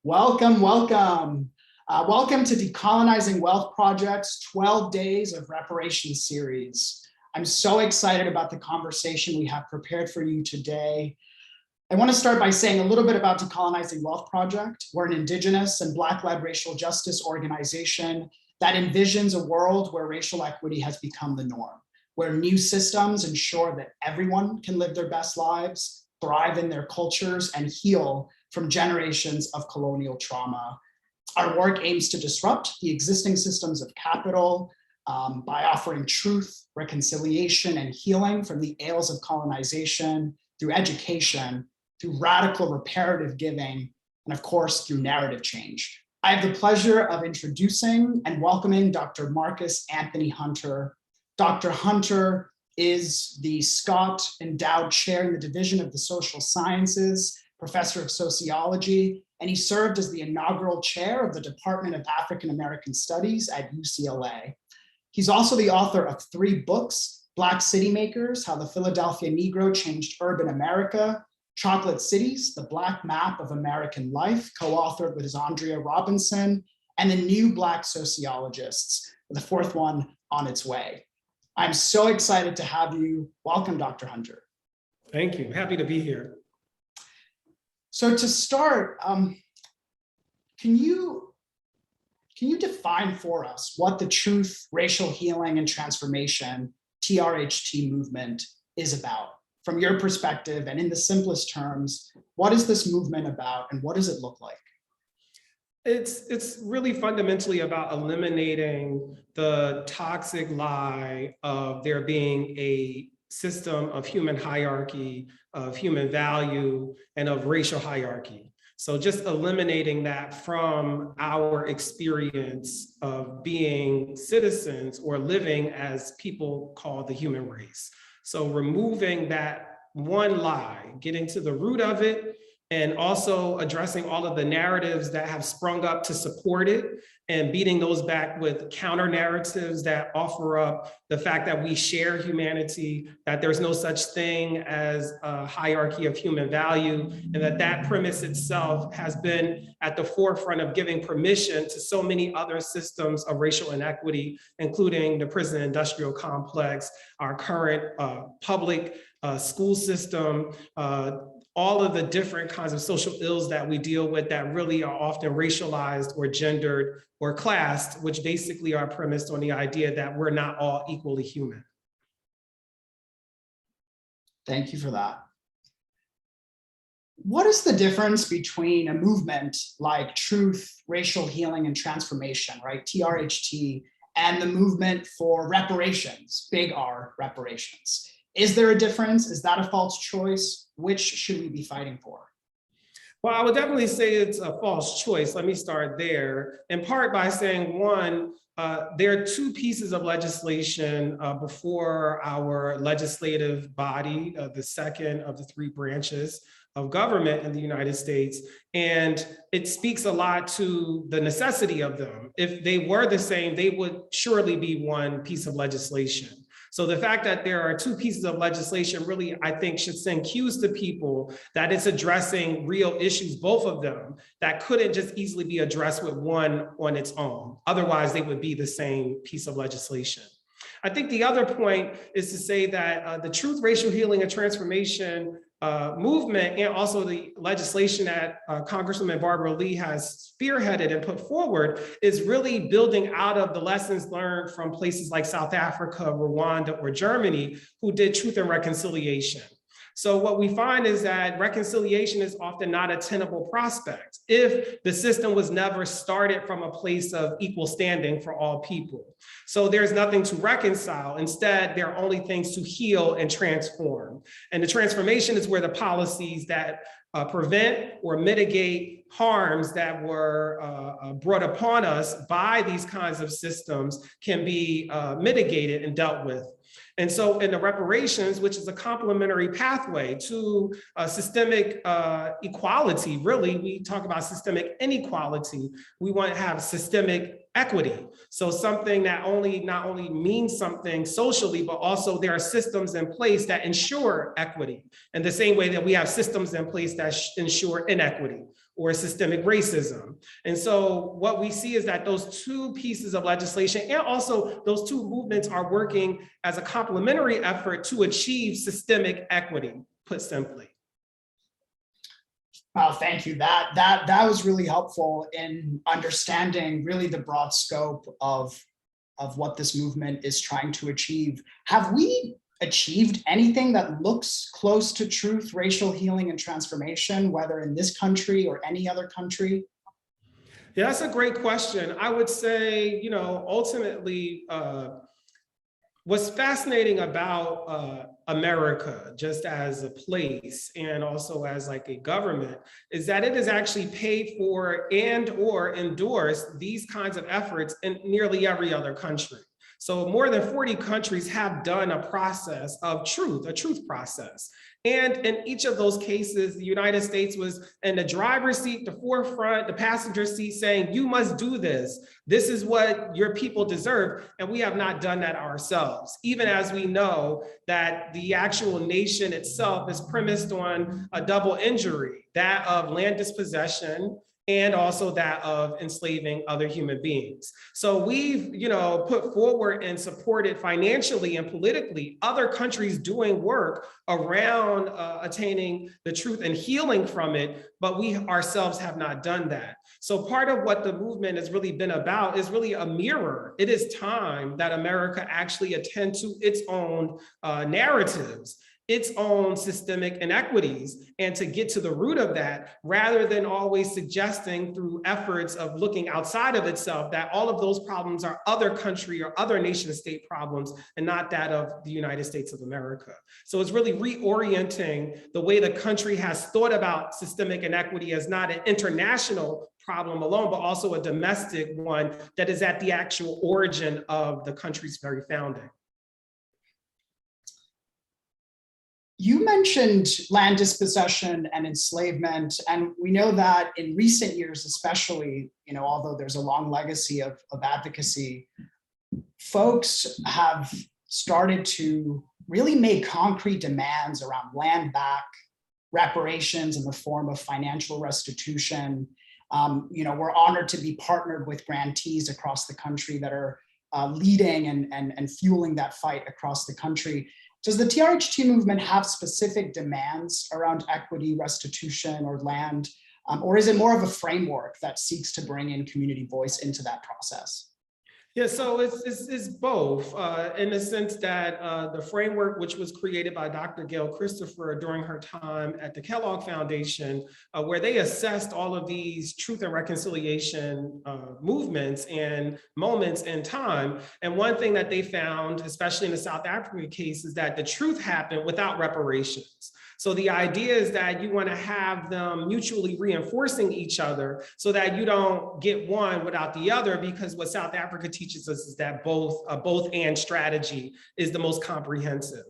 Welcome, welcome. Welcome to Decolonizing Wealth Project's 12 Days of Reparations series. I'm so excited about the conversation we have prepared for you today. I want to start by saying a little bit about Decolonizing Wealth Project. We're an Indigenous and Black-led racial justice organization that envisions a world where racial equity has become the norm, where new systems ensure that everyone can live their best lives, thrive in their cultures, and heal from generations of colonial trauma. Our work aims to disrupt the existing systems of capital by offering truth, reconciliation, and healing from the ails of colonization through education, through radical reparative giving, and of course, through narrative change. I have the pleasure of introducing and welcoming Dr. Marcus Anthony Hunter. Dr. Hunter is the Scott Endowed Chair in the Division of the Social Sciences, Professor of Sociology, and he served as the inaugural chair of the Department of African American Studies at UCLA. He's also the author of 3 books: Black City Makers, How the Philadelphia Negro Changed Urban America; Chocolate Cities, The Black Map of American Life, co-authored with Andrea Robinson; and The New Black Sociologists, the 4th one on its way. I'm so excited to have you. Welcome, Dr. Hunter. Thank you. Happy to be here. So to start, can you define for us what the Truth, Racial Healing, and Transformation, TRHT movement is about? From your perspective, and in the simplest terms, what is this movement about and what does it look like? It's really fundamentally about eliminating the toxic lie of there being a system of human hierarchy, of human value, and of racial hierarchy. So just eliminating that from our experience of being citizens or living as people called the human race. So removing that one lie, getting to the root of it, and also addressing all of the narratives that have sprung up to support it and beating those back with counter narratives that offer up the fact that we share humanity, that there's no such thing as a hierarchy of human value, and that premise itself has been at the forefront of giving permission to so many other systems of racial inequity, including the prison industrial complex, our current public school system, all of the different kinds of social ills that we deal with that really are often racialized or gendered or classed, which basically are premised on the idea that we're not all equally human. Thank you for that. What is the difference between a movement like Truth, Racial Healing, and Transformation, right, TRHT, and the movement for reparations, big R reparations? Is there a difference? Is that a false choice? Which should we be fighting for? Well, I would definitely say it's a false choice. Let me start there, in part by saying, one, there are 2 pieces of legislation before our legislative body, the second of the 3 branches of government in the United States. And it speaks a lot to the necessity of them. If they were the same, they would surely be one piece of legislation. So the fact that there are 2 pieces of legislation really, I think, should send cues to people that it's addressing real issues, both of them, that couldn't just easily be addressed with one on its own. Otherwise, they would be the same piece of legislation. I think the other point is to say that the Truth, Racial Healing, and Transformation movement, and also the legislation that Congresswoman Barbara Lee has spearheaded and put forward, is really building out of the lessons learned from places like South Africa, Rwanda, or Germany, who did truth and reconciliation. So what we find is that reconciliation is often not a tenable prospect if the system was never started from a place of equal standing for all people. So there's nothing to reconcile. Instead, there are only things to heal and transform. And the transformation is where the policies that prevent or mitigate harms that were brought upon us by these kinds of systems can be mitigated and dealt with. And so in the reparations, which is a complementary pathway to systemic equality, really, we talk about systemic inequality. We want to have systemic equity. So something that not only means something socially, but also there are systems in place that ensure equity, in the same way that we have systems in place that ensure inequity or systemic racism. And so what we see is that those two pieces of legislation and also those two movements are working as a complementary effort to achieve systemic equity, put simply. Wow, thank you. That was really helpful in understanding really the broad scope of what this movement is trying to achieve. Have we achieved anything that looks close to truth, racial healing, and transformation, whether in this country or any other country? Yeah, that's a great question. I would say, ultimately, what's fascinating about America, just as a place and also as like a government, is that it has actually paid for and or endorsed these kinds of efforts in nearly every other country. So more than 40 countries have done a process of truth, a truth process. And in each of those cases, the United States was in the driver's seat, the forefront, the passenger seat, saying, you must do this. This is what your people deserve. And we have not done that ourselves, even as we know that the actual nation itself is premised on a double injury, that of land dispossession and also that of enslaving other human beings. So we've, put forward and supported financially and politically other countries doing work around attaining the truth and healing from it, but we ourselves have not done that. So part of what the movement has really been about is really a mirror. It is time that America actually attend to its own narratives, its own systemic inequities, and to get to the root of that, rather than always suggesting through efforts of looking outside of itself that all of those problems are other country or other nation state problems and not that of the United States of America. So it's really reorienting the way the country has thought about systemic inequity as not an international problem alone, but also a domestic one that is at the actual origin of the country's very founding. You mentioned land dispossession and enslavement, and we know that in recent years, especially, although there's a long legacy of advocacy, folks have started to really make concrete demands around land back, reparations in the form of financial restitution. We're honored to be partnered with grantees across the country that are leading and fueling that fight across the country. Does the TRHT movement have specific demands around equity, restitution, or land, or is it more of a framework that seeks to bring in community voice into that process? Yeah, so it's both in the sense that the framework, which was created by Dr. Gail Christopher during her time at the Kellogg Foundation, where they assessed all of these truth and reconciliation movements and moments in time. And one thing that they found, especially in the South African case, is that the truth happened without reparations. So the idea is that you want to have them mutually reinforcing each other so that you don't get one without the other, because what South Africa teaches us is that both and strategy is the most comprehensive.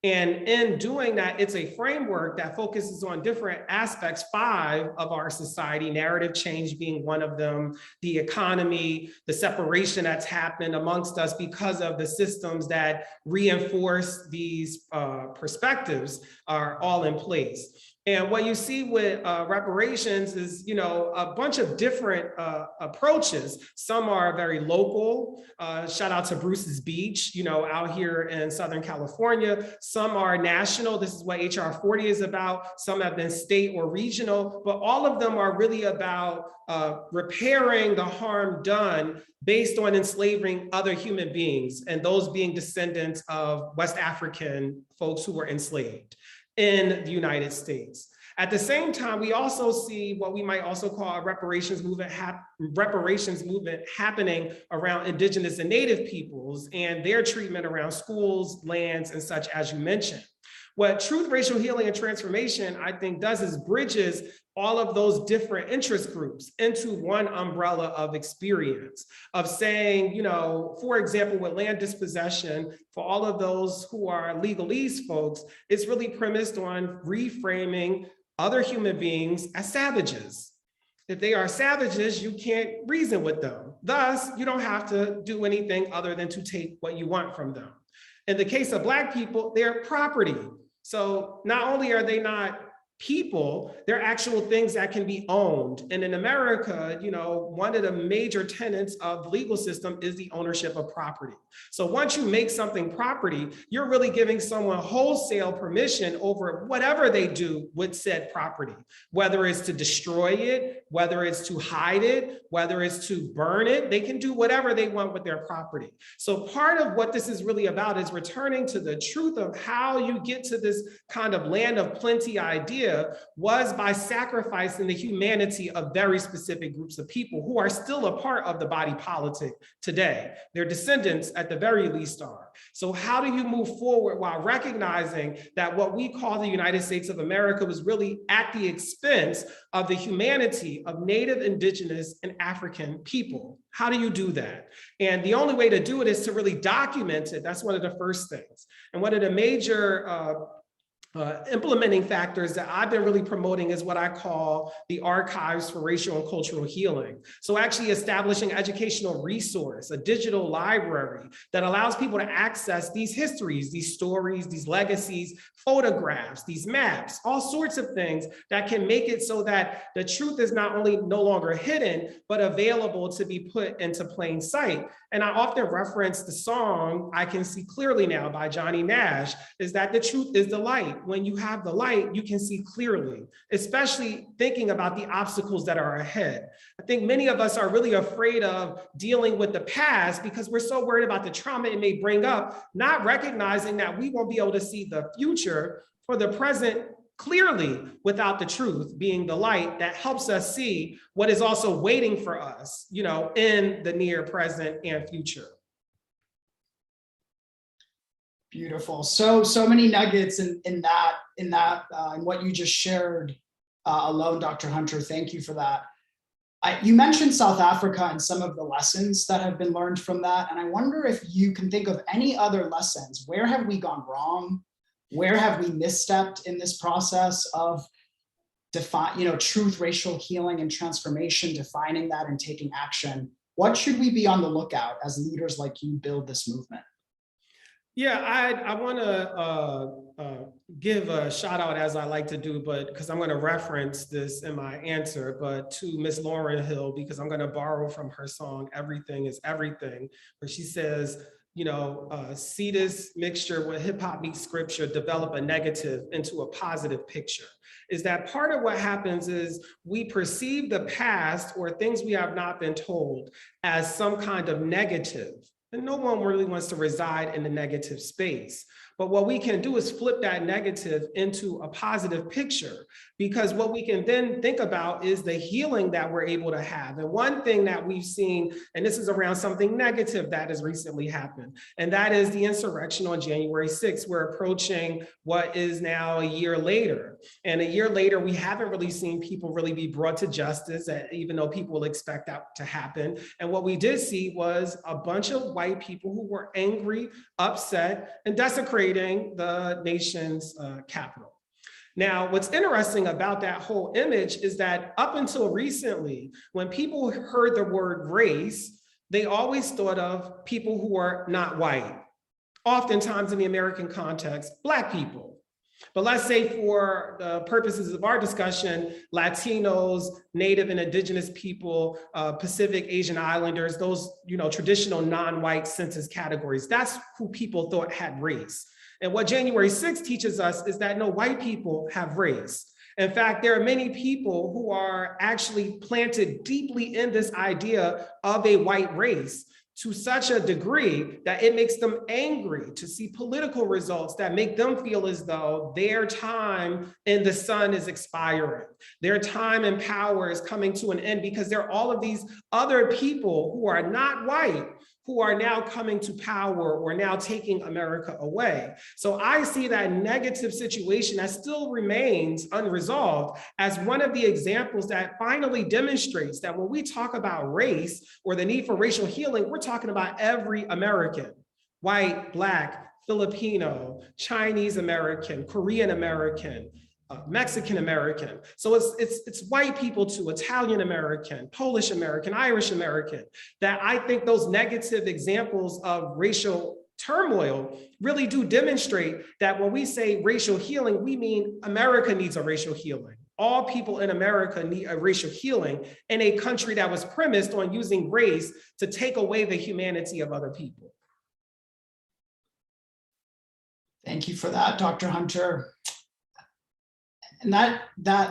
And in doing that, it's a framework that focuses on different aspects, 5 of our society, narrative change being one of them, the economy, the separation that's happened amongst us because of the systems that reinforce these perspectives are all in place. And what you see with reparations is, a bunch of different approaches. Some are very local. Shout out to Bruce's Beach, out here in Southern California. Some are national. This is what HR 40 is about. Some have been state or regional, but all of them are really about repairing the harm done based on enslaving other human beings, and those being descendants of West African folks who were enslaved in the United States. At the same time, we also see what we might also call a reparations movement happening around indigenous and native peoples and their treatment around schools, lands, and such, as you mentioned. What Truth, Racial Healing, and Transformation, I think, does is bridges all of those different interest groups into one umbrella of experience, of saying, for example, with land dispossession, for all of those who are legalese folks, it's really premised on reframing other human beings as savages. If they are savages, you can't reason with them. Thus, you don't have to do anything other than to take what you want from them. In the case of Black people, they're property. So not only are they not people, they're actual things that can be owned. And in America, one of the major tenets of the legal system is the ownership of property. So once you make something property, you're really giving someone wholesale permission over whatever they do with said property, whether it's to destroy it, whether it's to hide it, whether it's to burn it, they can do whatever they want with their property. So part of what this is really about is returning to the truth of how you get to this kind of land of plenty idea was by sacrificing the humanity of very specific groups of people who are still a part of the body politic today. Their descendants at the very least are. So how do you move forward while recognizing that what we call the United States of America was really at the expense of the humanity of Native, Indigenous, and African people? How do you do that? And the only way to do it is to really document it. That's one of the first things. And one of the major implementing factors that I've been really promoting is what I call the archives for racial and cultural healing. So actually establishing educational resource, a digital library that allows people to access these histories, these stories, these legacies, photographs, these maps, all sorts of things that can make it so that the truth is not only no longer hidden, but available to be put into plain sight. And I often reference the song, I Can See Clearly Now by Johnny Nash, is that the truth is the light. When you have the light, you can see clearly, especially thinking about the obstacles that are ahead. I think many of us are really afraid of dealing with the past because we're so worried about the trauma it may bring up, not recognizing that we won't be able to see the future for the present clearly without the truth being the light that helps us see what is also waiting for us, in the near present and future. Beautiful. So many nuggets in what you just shared alone, Dr. Hunter. Thank you for that. You mentioned South Africa and some of the lessons that have been learned from that. And I wonder if you can think of any other lessons. Where have we gone wrong? Where have we misstepped in this process of truth, racial healing, and transformation, defining that and taking action? What should we be on the lookout as leaders like you build this movement? Yeah, I want to give a shout out, as I like to do, but because I'm going to reference this in my answer, but to Miss Lauryn Hill, because I'm going to borrow from her song, Everything is Everything, where she says, see this mixture where hip hop meets scripture, develop a negative into a positive picture. Is that part of what happens is we perceive the past or things we have not been told as some kind of negative. And no one really wants to reside in the negative space. But what we can do is flip that negative into a positive picture, because what we can then think about is the healing that we're able to have. And one thing that we've seen, and this is around something negative that has recently happened, and that is the insurrection on January 6th. We're approaching what is now a year later. And a year later, we haven't really seen people really be brought to justice, even though people will expect that to happen. And what we did see was a bunch of white people who were angry, upset, and desecrating the nation's capital. Now, what's interesting about that whole image is that up until recently, when people heard the word race, they always thought of people who are not white. Oftentimes in the American context, Black people. But let's say for the purposes of our discussion, Latinos, Native and Indigenous people, Pacific Asian Islanders, those traditional non-white census categories, that's who people thought had race. And what January 6th teaches us is that no, white people have race. In fact, there are many people who are actually planted deeply in this idea of a white race to such a degree that it makes them angry to see political results that make them feel as though their time in the sun is expiring. Their time in power is coming to an end because there are all of these other people who are not white who are now coming to power or now taking America away. So I see that negative situation that still remains unresolved as one of the examples that finally demonstrates that when we talk about race or the need for racial healing, we're talking about every American, white, Black, Filipino, Chinese American, Korean American, Mexican American. So it's white people too, Italian American, Polish American, Irish American, that I think those negative examples of racial turmoil really do demonstrate that when we say racial healing, we mean America needs a racial healing. All people in America need a racial healing in a country that was premised on using race to take away the humanity of other people. Thank you for that, Dr. Hunter. And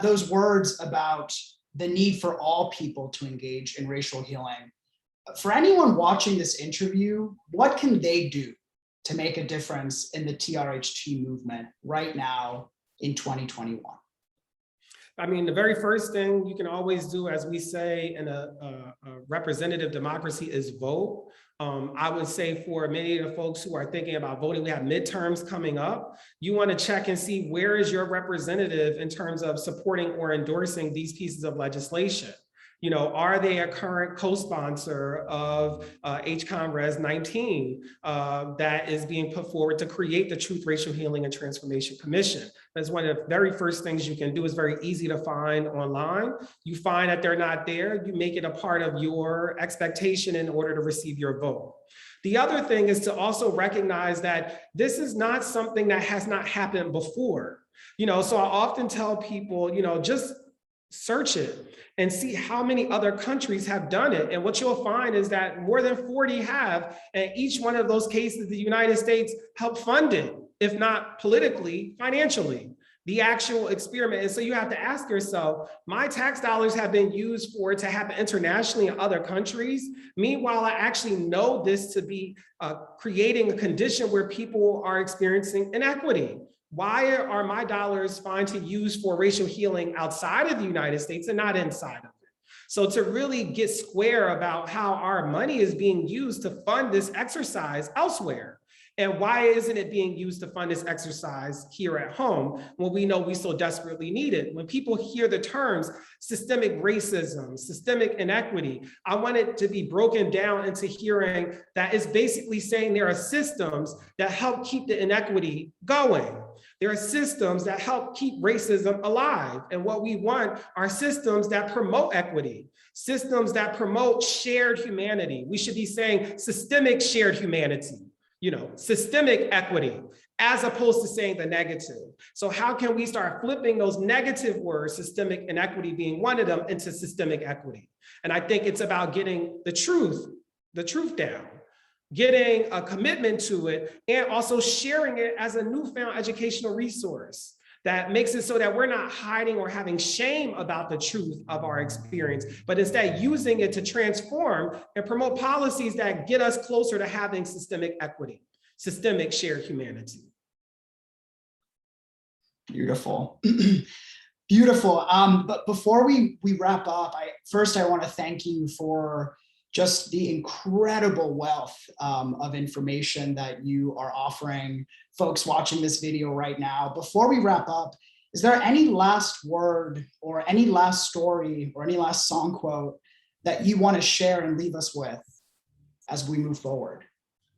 those words about the need for all people to engage in racial healing. For anyone watching this interview, what can they do to make a difference in the TRHT movement right now in 2021? I mean, the very first thing you can always do, as we say in a representative democracy, is vote. I would say for many of the folks who are thinking about voting, we have midterms coming up. You want to check and see where is your representative in terms of supporting or endorsing these pieces of legislation. You know, are they a current co-sponsor of HCON Res 19 that is being put forward to create the Truth, Racial Healing, and Transformation Commission? That's one of the very first things you can do. Is very easy to find online. You find that they're not there, you make it a part of your expectation in order to receive your vote. The other thing is to also recognize that this is not something that has not happened before. You know, so I often tell people, you know, just search it and see how many other countries have done it. And what you'll find is that more than 40 have, and each one of those cases, the United States helped fund it, if not politically, financially, the actual experiment. And so you have to ask yourself, my tax dollars have been used for it to happen internationally in other countries. Meanwhile, I actually know this to be creating a condition where people are experiencing inequity. Why are my dollars fine to use for racial healing outside of the United States and not inside of it? So to really get square about how our money is being used to fund this exercise elsewhere. And why isn't it being used to fund this exercise here at home when we know we so desperately need it? When people hear the terms systemic racism, systemic inequity, I want it to be broken down into hearing that it's basically saying there are systems that help keep the inequity going. There are systems that help keep racism alive. And what we want are systems that promote equity, systems that promote shared humanity. We should be saying systemic shared humanity, you know, systemic equity, as opposed to saying the negative. So how can we start flipping those negative words, systemic inequity being one of them, into systemic equity? And I think it's about getting the truth down, getting a commitment to it, and also sharing it as a newfound educational resource that makes it so that we're not hiding or having shame about the truth of our experience, but instead using it to transform and promote policies that get us closer to having systemic equity, systemic shared humanity. Beautiful. Beautiful. But before we wrap up, I want to thank you for just the incredible wealth of information that you are offering folks watching this video right now. Before we wrap up, is there any last word or any last story or any last song quote that you want to share and leave us with as we move forward?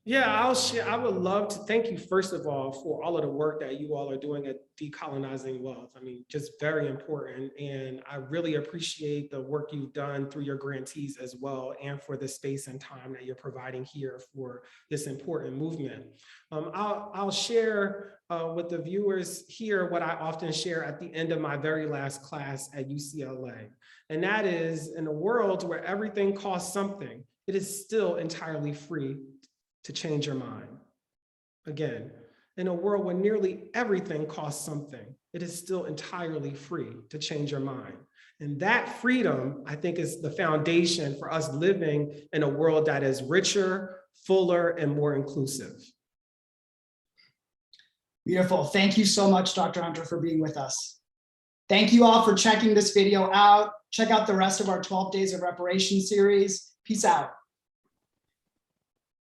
Yeah, I'll share. I would love to thank you, first of all, for all of the work that you all are doing at Decolonizing Wealth. I mean, just very important. And I really appreciate the work you've done through your grantees as well, and for the space and time that you're providing here for this important movement. I'll share with the viewers here what I often share at the end of my very last class at UCLA. And that is, in a world where everything costs something, it is still entirely free to change your mind. Again, in a world where nearly everything costs something, it is still entirely free to change your mind. And that freedom, I think, is the foundation for us living in a world that is richer, fuller, and more inclusive. Beautiful. Thank you so much, Dr. Hunter, for being with us. Thank you all for checking this video out. Check out the rest of our 12 Days of Reparations series. Peace out.